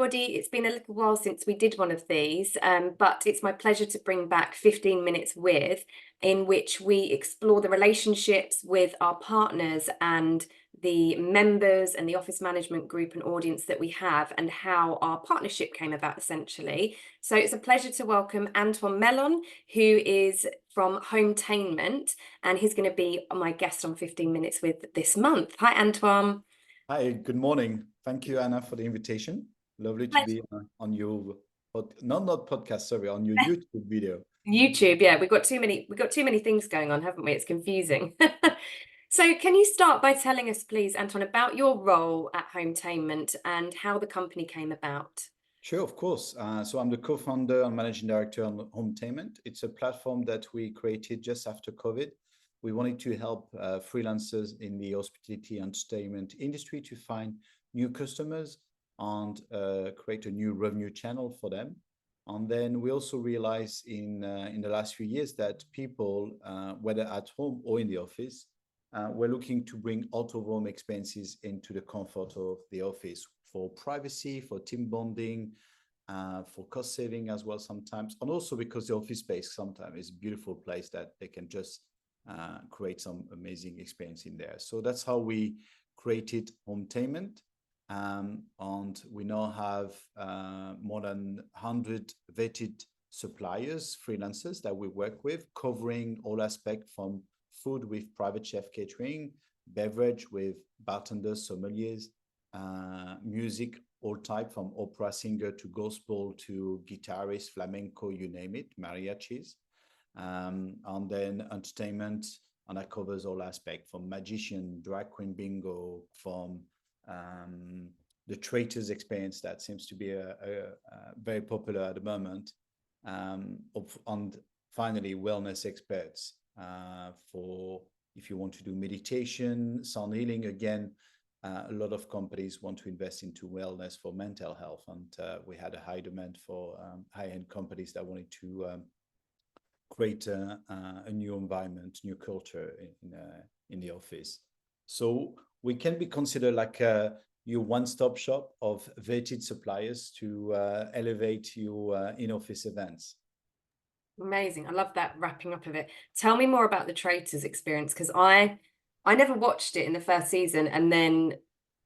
everybody. It's been a little while since we did one of these, but it's my pleasure to bring back 15 Minutes With, in which we explore the relationships with our partners and the members and the office management group and audience that we have, and how our partnership came about, essentially. So it's a pleasure to welcome Antoine Melon, who is from Hometainment, and he's going to be my guest on 15 Minutes With this month. Hi, Antoine. Hi, good morning. Thank you, Anna, for the invitation. Lovely to be on your not podcast, sorry, on your YouTube video. YouTube, yeah, we've got too many things going on, haven't we? It's confusing. So can you start by telling us, please, Anton, about your role at Hometainment and how the company came about? Sure, of course. So I'm the co-founder and managing director on Hometainment. It's a platform that we created just after COVID. We wanted to help freelancers in the hospitality and entertainment industry to find new customers and create a new revenue channel for them. And then we also realized in the last few years that people, whether at home or in the office, were looking to bring out-of-home experiences into the comfort of the office for privacy, for team bonding, for cost saving as well sometimes, and also because the office space sometimes is a beautiful place that they can just create some amazing experience in there. So that's how we created Hometainment. And we now have more than 100 vetted suppliers, freelancers that we work with, covering all aspects from food with private chef catering, beverage with bartenders, sommeliers, music, all type from opera singer to gospel to guitarist, flamenco, you name it, mariachis. And then entertainment, and that covers all aspects from magician, drag queen bingo, from the Traitors experience that seems to be a very popular at the moment, and finally wellness experts for if you want to do meditation, sound healing. Again, a lot of companies want to invest into wellness for mental health, and we had a high demand for high-end companies that wanted to create a new environment, new culture in the office. So we can be considered like your one-stop shop of vetted suppliers to elevate your in-office events. Amazing. I love that wrapping up of it. Tell me more about the Traitors experience, because I never watched it in the first season, and then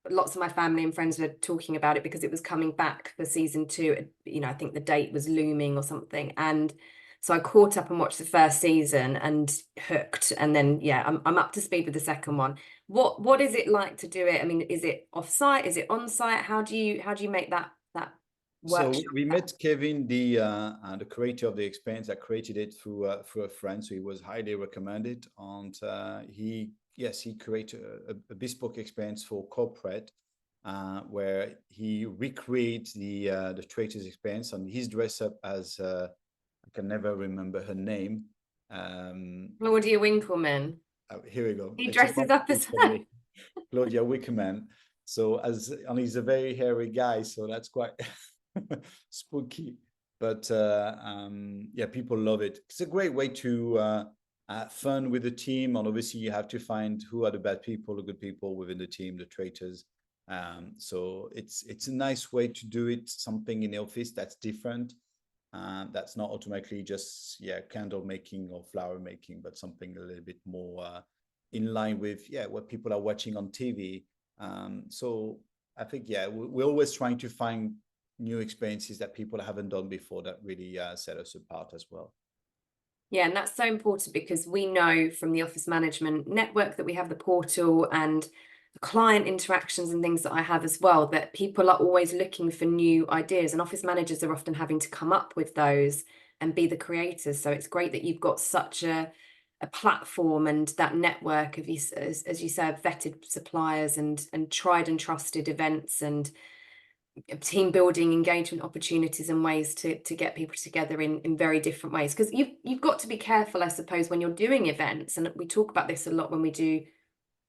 lots of my family and friends were talking about it because it was coming back for season 2. You know, I think the date was looming or something, and so I caught up and watched the first season and hooked. And then yeah, I'm up to speed with the second one. What is it like to do it? I mean, is it off-site? Is it on-site? How do you make that workshop? So we met Kevin, the creator of the experience. I created it through a friend, so he was highly recommended, and he created a bespoke experience for corporate, where he recreates the Traitors experience, and he's dressed up as I can never remember her name. Claudia Winkleman. Here we go. He dresses up as her. Claudia Winkleman. So and he's a very hairy guy, so that's quite spooky. But yeah, people love it. It's a great way to fun with the team, and obviously you have to find who are the bad people, the good people within the team, the traitors. So it's a nice way to do it, something in the office that's different. That's not automatically just candle making or flower making, but something a little bit more in line with what people are watching on TV. So I think we're always trying to find new experiences that people haven't done before that really set us apart as well. Yeah, and that's so important, because we know from the office management network that we have, the portal and the client interactions and things that I have as well, that people are always looking for new ideas, and office managers are often having to come up with those and be the creators. So it's great that you've got such a platform and that network of, as you said, vetted suppliers and tried and trusted events and team building, engagement opportunities, and ways to get people together in very different ways. Because you've got to be careful, I suppose, when you're doing events, and we talk about this a lot when we do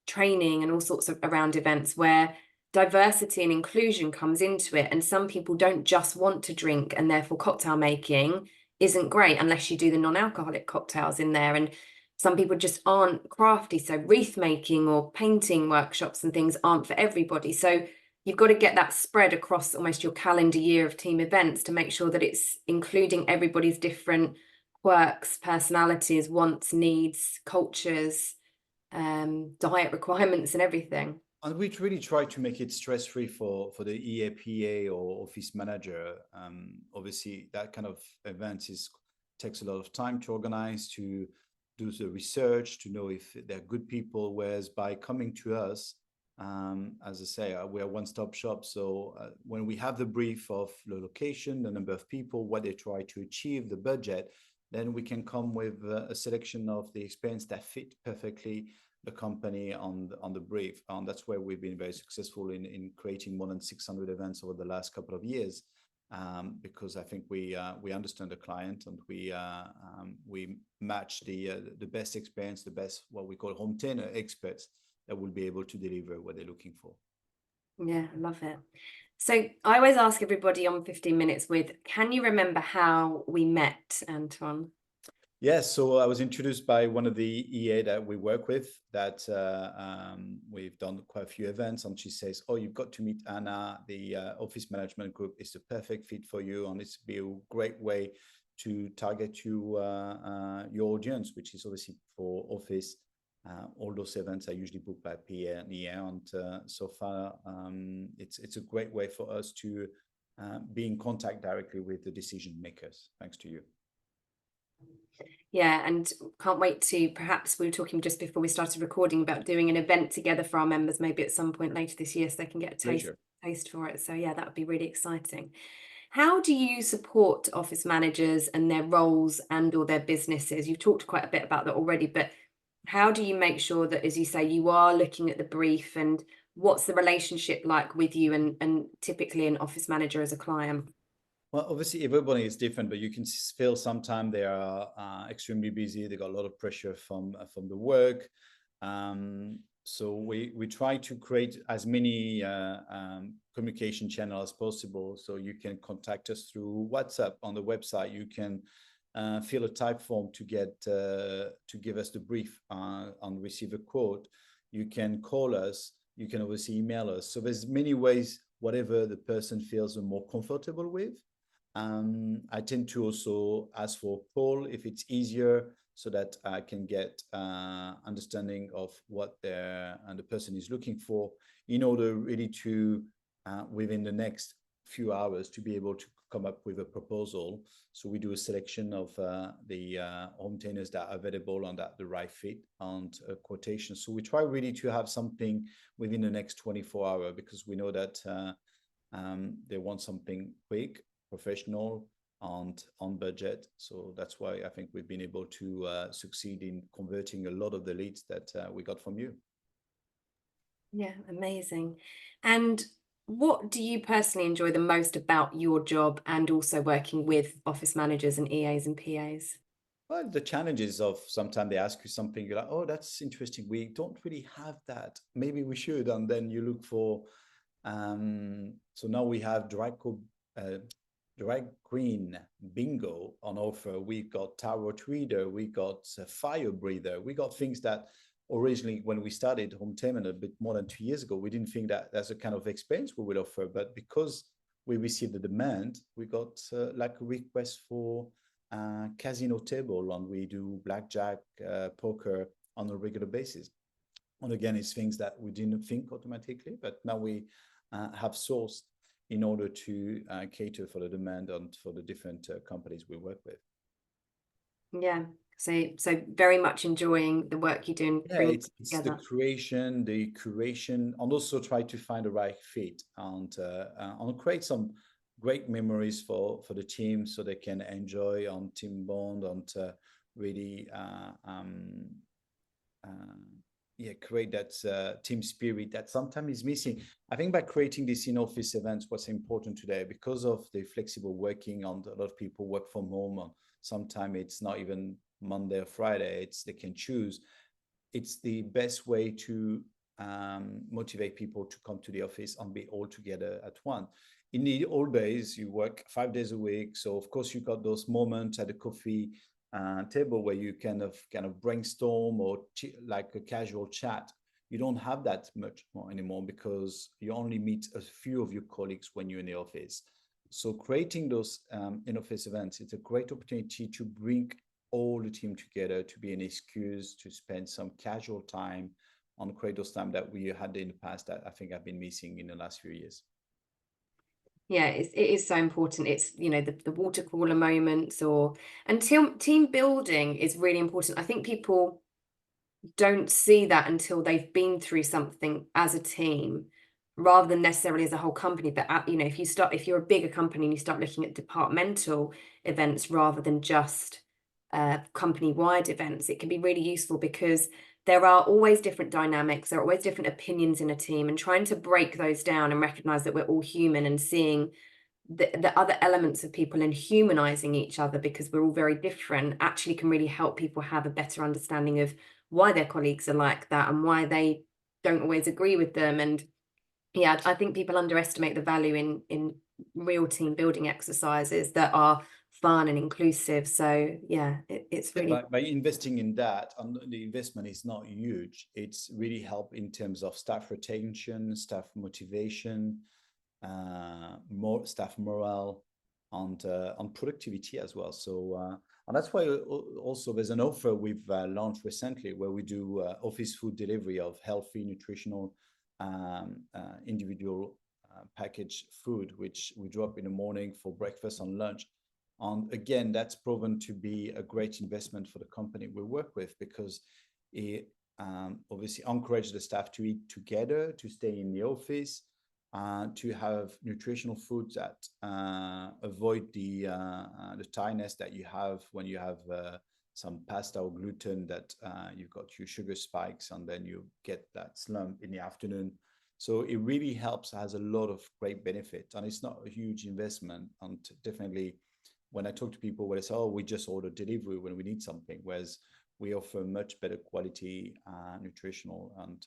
training and all sorts of around events, where diversity and inclusion comes into it, and some people don't just want to drink, and therefore cocktail making isn't great unless you do the non-alcoholic cocktails in there, and some people just aren't crafty, so wreath making or painting workshops and things aren't for everybody. So you've got to get that spread across almost your calendar year of team events to make sure that it's including everybody's different quirks, personalities, wants, needs, cultures, diet requirements and everything. And we really try to make it stress-free for the EAPA or office manager. Obviously, that kind of event takes a lot of time to organize, to do the research, to know if they're good people. Whereas by coming to us, as I say, we're a one-stop shop. So when we have the brief of the location, the number of people, what they try to achieve, the budget, then we can come with a selection of the experience that fit perfectly the company on the brief. And that's where we've been very successful in creating more than 600 events over the last couple of years, because I think we understand the client, and we match the best experience, the best what we call hometainer experts that will be able to deliver what they're looking for. Yeah, I love it. So I always ask everybody on 15 minutes with, can you remember how we met, Antoine? Yes, so I was introduced by one of the EA that we work with, that we've done quite a few events, and she says, oh, you've got to meet Hana, the office management group is the perfect fit for you, and it's be a great way to target your audience, which is obviously for office. All those events are usually booked by PA and EA, and so far it's a great way for us to be in contact directly with the decision makers, thanks to you. Yeah, and can't wait to, perhaps we were talking just before we started recording about doing an event together for our members, maybe at some point later this year, so they can get a taste for it. So yeah, that would be really exciting. How do you support office managers and their roles and or their businesses? You've talked quite a bit about that already, but how do you make sure that, as you say, you are looking at the brief, and what's the relationship like with you and typically an office manager as a client? Well, obviously everybody is different, but you can feel sometimes they are extremely busy. They got a lot of pressure from the work. So we try to create as many communication channels as possible. So you can contact us through WhatsApp on the website. You can fill a type form to get to give us the brief and receive a quote. You can call us. You can obviously email us. So there's many ways, whatever the person feels more comfortable with. I tend to also ask for a call if it's easier, so that I can get understanding of what the person is looking for, in order really to, within the next few hours, to be able to come up with a proposal. So we do a selection of the hometainers that are available and at the right fit, and a quotation. So we try really to have something within the next 24 hours, because we know that they want something quick, professional, and on budget. So that's why I think we've been able to succeed in converting a lot of the leads that we got from you. Yeah, amazing. And what do you personally enjoy the most about your job and also working with office managers and EAs and PAs? Well, the challenges of sometimes they ask you something, you're like, oh, that's interesting. We don't really have that. Maybe we should. And then you look for, so now we have drag queen bingo on offer. We got tarot reader, we got a fire breather, we got things that originally, when we started Hometainment a bit more than 2 years ago, we didn't think that that's a kind of experience we would offer. But because we received the demand, we got like a request for casino table, and we do blackjack, poker on a regular basis. And again, it's things that we didn't think automatically, but now we have sourced in order to cater for the demand and for the different companies we work with. Yeah, so very much enjoying the work you do and Yeah, bringing it's together. the creation, the curation, and also try to find the right fit, and create some great memories for the team, so they can enjoy on team bond, and really create that team spirit that sometimes is missing. I think by creating these in-office events, what's important today, because of the flexible working, and a lot of people work from home, and sometimes it's not even Monday or Friday, they can choose. It's the best way to motivate people to come to the office and be all together at once. In the old days, you work 5 days a week, so of course you got those moments at the coffee table where you kind of brainstorm, or like a casual chat. you don't have that much more anymore because you only meet a few of your colleagues when you're in the office. So creating those in-office events, it's a great opportunity to bring all the team together, to be an excuse to spend some casual time on create those time that we had in the past that I think I've been missing in the last few years. Yeah, it is so important. It's, you know, the water cooler moments and team building is really important. I think people don't see that until they've been through something as a team rather than necessarily as a whole company. But you know, if you're a bigger company and you start looking at departmental events rather than just company-wide events, it can be really useful because there are always different dynamics, there are always different opinions in a team, and trying to break those down and recognize that we're all human and seeing the other elements of people and humanizing each other because we're all very different actually can really help people have a better understanding of why their colleagues are like that and why they don't always agree with them. And yeah, I think people underestimate the value in real team building exercises that are fun and inclusive. So yeah, it's really by investing in that, and the investment is not huge, it's really help in terms of staff retention, staff motivation, more staff morale, and on productivity as well. So and that's why also there's an offer we've launched recently where we do office food delivery of healthy, nutritional, individual packaged food, which we drop in the morning for breakfast and lunch. And again, that's proven to be a great investment for the company we work with because it obviously encourages the staff to eat together, to stay in the office, to have nutritional foods that avoid the tiredness that you have when you have some pasta or gluten that you've got your sugar spikes and then you get that slump in the afternoon. So it really helps, has a lot of great benefit, and it's not a huge investment. And definitely when I talk to people where they say, oh, we just order delivery when we need something, whereas we offer much better quality, nutritional and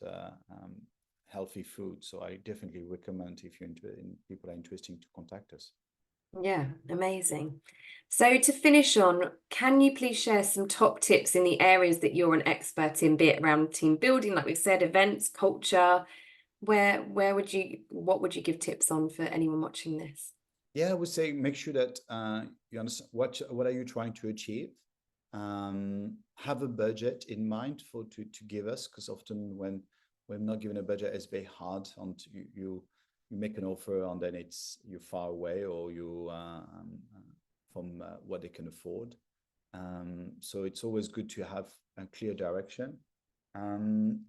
healthy food. So I definitely recommend if people are interested to contact us. Yeah, amazing. So to finish on, can you please share some top tips in the areas that you're an expert in, be it around team building, like we've said, events, culture? What would you give tips on for anyone watching this? Yeah, I would say make sure that you understand what are you trying to achieve. Have a budget in mind to give us, because often when we're not given a budget, it's very hard, and you make an offer and then you're far away or you from what they can afford. So it's always good to have a clear direction.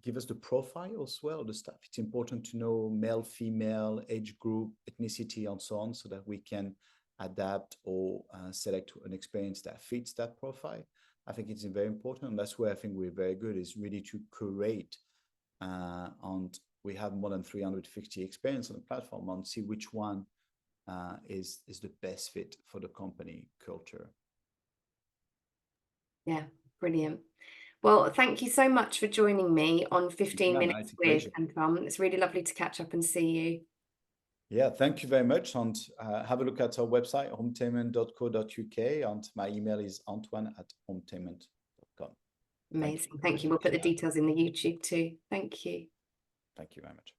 Give us the profile as well, the staff. It's important to know male, female, age group, ethnicity, and so on, so that we can adapt or select an experience that fits that profile. I think it's very important, and that's where I think we're very good, is really to curate. And we have more than 350 experience on the platform, and see which one is the best fit for the company culture. Yeah, brilliant. Well, thank you so much for joining me on 15 Yeah, Minutes it's a with pleasure. Antoine. It's really lovely to catch up and see you. Yeah, thank you very much. And have a look at our website, hometainment.co.uk. And my email is antoine@hometainment.com. Thank you Amazing. for Thank you. We'll put reaching the out. details in the YouTube too. Thank you. Thank you very much.